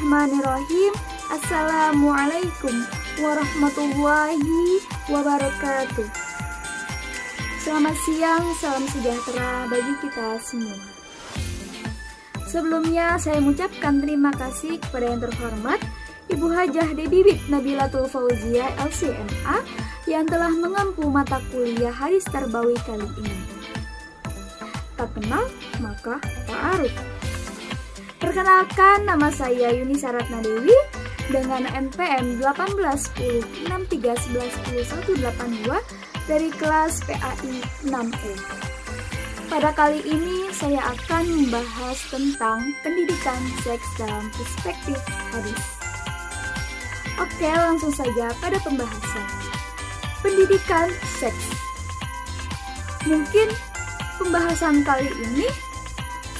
Bismillahirrahmanirrahim. Assalamualaikum warahmatullahi wabarakatuh. Selamat siang, salam sejahtera bagi kita semua. Sebelumnya saya mengucapkan terima kasih kepada yang terhormat Ibu Hajah Bibit Nabilatul Fauziah LCMA yang telah mengampu mata kuliah hadis tarbawi kali ini. Tak kenal maka tak aruf. Perkenalkan, nama saya Yunisa Ratna Dewi dengan NPM 181063110182 dari kelas PAI 6E. Pada kali ini saya akan membahas tentang pendidikan seks dalam perspektif hadis. Oke, langsung saja pada pembahasan. Pendidikan seks. Mungkin pembahasan kali ini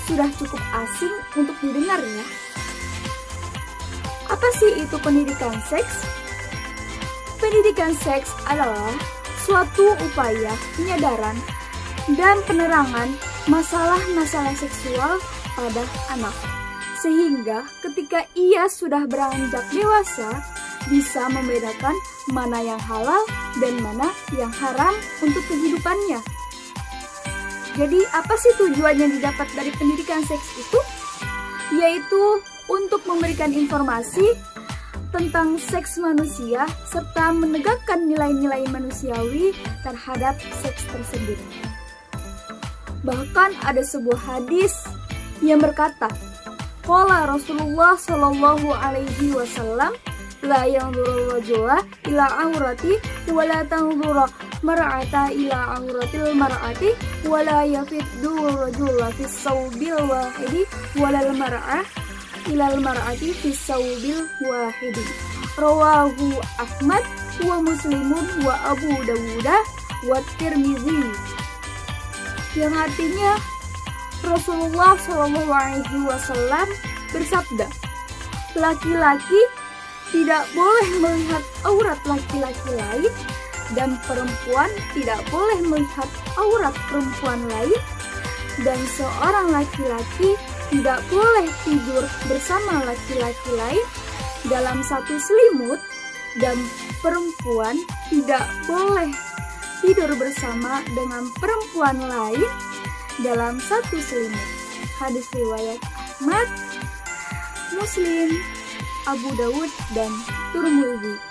sudah cukup asing untuk didengar ya. Apa sih itu pendidikan seks? Pendidikan seks adalah suatu upaya penyadaran dan penerangan masalah-masalah seksual pada anak. Sehingga ketika ia sudah beranjak dewasa, bisa membedakan mana yang halal dan mana yang haram untuk kehidupannya. Jadi apa sih tujuan yang didapat dari pendidikan seks itu? Yaitu untuk memberikan informasi tentang seks manusia serta menegakkan nilai-nilai manusiawi terhadap seks tersebut. Bahkan ada sebuah hadis yang berkata, qala Rasulullah sallallahu alaihi wasallam, la yanzuru rajula ila aurati wa la tanzuru mar'ata ila auratil mar'ati wa la yafiddu rajula fis sawbil wahidi wa lal mar'ah ila al mar'ati fis sawbil wahidi. Rawahu Ahmad wa Muslimun wa Abu Dawud wa Tirmidzi. Yang artinya Rasulullah Shallallahu Alaihi Wasallam bersabda, laki-laki tidak boleh melihat aurat laki-laki lain dan perempuan tidak boleh melihat aurat perempuan lain, dan seorang laki-laki tidak boleh tidur bersama laki-laki lain dalam satu selimut, dan perempuan tidak boleh tidur bersama dengan perempuan lain dalam satu selimut. Hadis riwayat Ahmad, Muslim, Abu Dawud, dan Tirmidzi.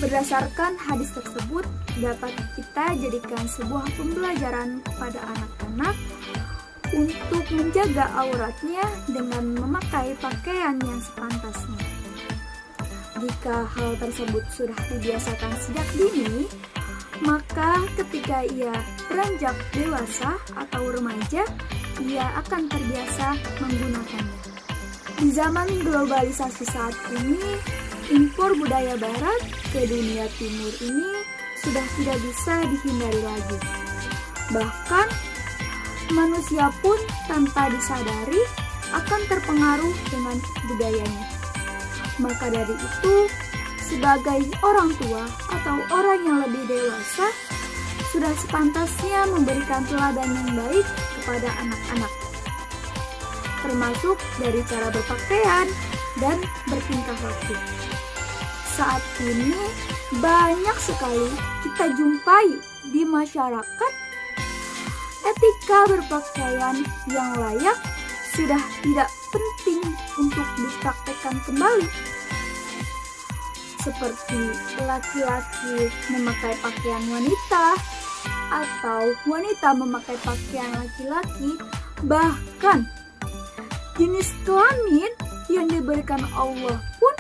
Berdasarkan hadis tersebut, dapat kita jadikan sebuah pembelajaran kepada anak-anak untuk menjaga auratnya dengan memakai pakaian yang sepantasnya. Jika hal tersebut sudah dibiasakan sejak dini, maka ketika ia beranjak dewasa atau remaja, ia akan terbiasa menggunakannya. Di zaman globalisasi saat ini, impor budaya barat ke dunia timur ini sudah tidak bisa dihindari lagi. Bahkan, manusia pun tanpa disadari akan terpengaruh dengan budayanya. Maka dari itu, sebagai orang tua atau orang yang lebih dewasa, sudah sepantasnya memberikan teladan yang baik kepada anak-anak, termasuk dari cara berpakaian dan bertingkah laku. Saat ini banyak sekali kita jumpai di masyarakat etika berpakaian yang layak sudah tidak penting untuk dipraktekkan kembali. Seperti laki-laki memakai pakaian wanita atau wanita memakai pakaian laki-laki, bahkan jenis kelamin yang diberikan Allah pun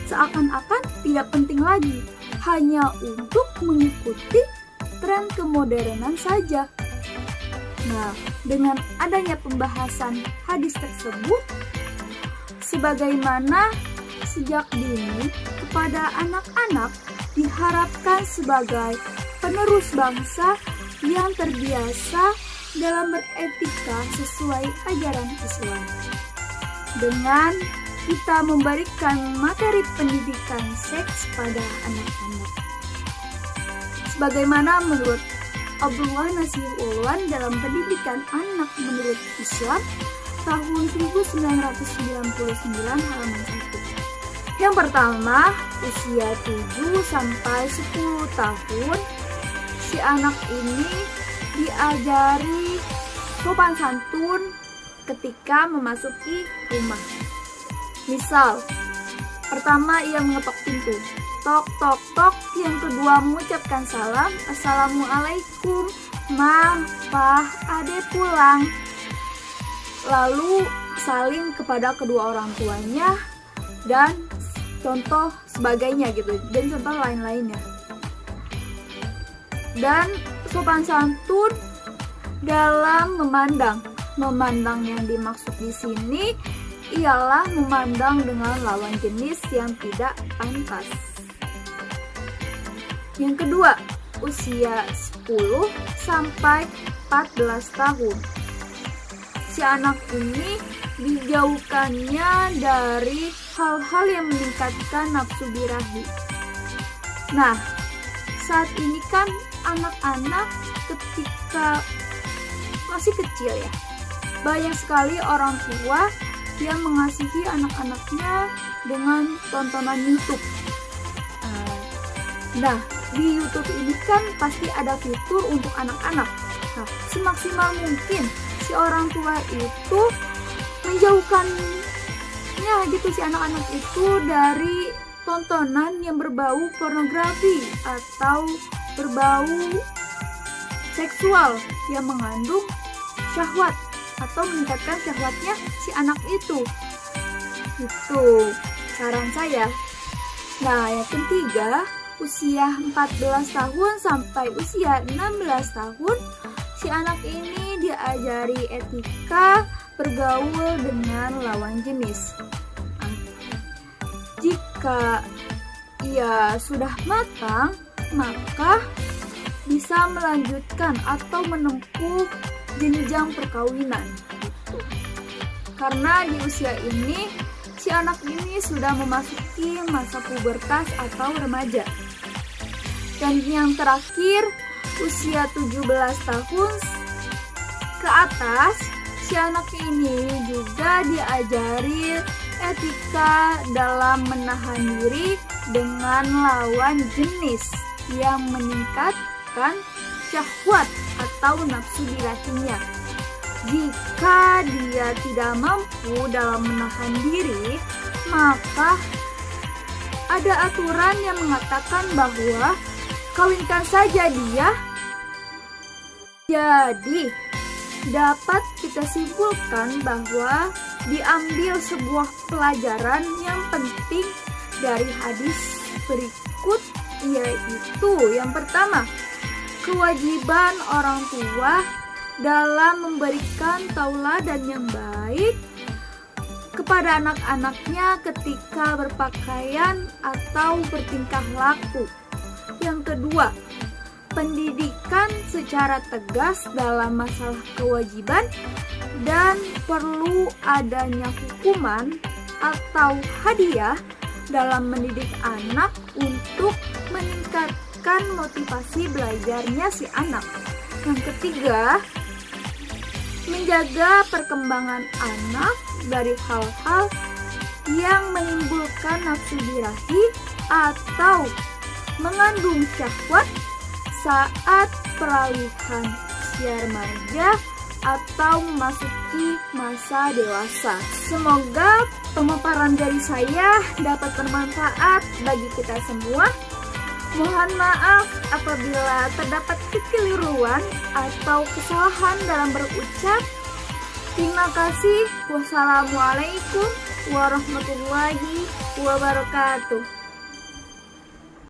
seakan-akan tidak penting lagi, hanya untuk mengikuti tren kemodernan saja. Nah, dengan adanya pembahasan hadis tersebut, sebagaimana sejak dini kepada anak-anak diharapkan sebagai penerus bangsa yang terbiasa dalam beretika sesuai ajaran Islam. Dengan kita memberikan materi pendidikan seks pada anak-anak. Sebagaimana menurut Abdullah Nasir Ulwan dalam pendidikan anak menurut Islam, tahun 1999 halaman 1. Yang pertama, usia 7 sampai 10 tahun, si anak ini diajari sopan santun ketika memasuki rumah. Misal, pertama ia mengetok pintu, tok tok tok. Yang kedua mengucapkan salam, assalamualaikum, ma, pa, ade pulang. Lalu saling kepada kedua orang tuanya dan contoh sebagainya gitu, dan contoh lain-lainnya. Dan sopan santun dalam memandang yang dimaksud di sini ialah memandang dengan lawan jenis yang tidak pantas. Yang kedua, usia 10 sampai 14 tahun. Si anak ini dijauhkannya dari hal-hal yang meningkatkan nafsu birahi. Nah, saat ini kan anak-anak ketika masih kecil ya, banyak sekali orang tua yang mengasihi anak-anaknya dengan tontonan YouTube. Nah, di YouTube ini kan pasti ada fitur untuk anak-anak. Nah, semaksimal mungkin si orang tua itu menjauhkannya gitu, si anak-anak itu dari tontonan yang berbau pornografi atau berbau seksual yang mengandung syahwat atau meningkatkan syahwatnya si anak itu. Itu saran saya. Nah, yang ketiga, usia 14 tahun sampai usia 16 tahun, si anak ini diajari etika bergaul dengan lawan jenis. Jika ia sudah matang, maka bisa melanjutkan atau menempuh jenjang perkawinan. Karena di usia ini, si anak ini sudah memasuki masa pubertas atau remaja. Dan yang terakhir, usia 17 tahun ke atas, si anak ini juga diajari etika dalam menahan diri dengan lawan jenis yang meningkatkan syahwat atau nafsu birahinya. Jika dia tidak mampu dalam menahan diri, maka ada aturan yang mengatakan bahwa kawinkan saja dia. Jadi, dapat kita simpulkan bahwa diambil sebuah pelajaran yang penting dari hadis berikut, yaitu yang pertama, kewajiban orang tua dalam memberikan tauladan yang baik kepada anak-anaknya ketika berpakaian atau bertingkah laku. Yang kedua, pendidikan secara tegas dalam masalah kewajiban dan perlu adanya hukuman atau hadiah dalam mendidik anak untuk meningkatkan motivasi belajarnya si anak. Yang ketiga, menjaga perkembangan anak dari hal-hal yang menimbulkan nafsu birahi atau mengandung syahwat saat peralihan usia remaja atau memasuki masa dewasa. Semoga pemaparan dari saya dapat bermanfaat bagi kita semua. Mohon maaf apabila terdapat kekeliruan atau kesalahan dalam berucap. Terima kasih. Wassalamualaikum warahmatullahi wabarakatuh.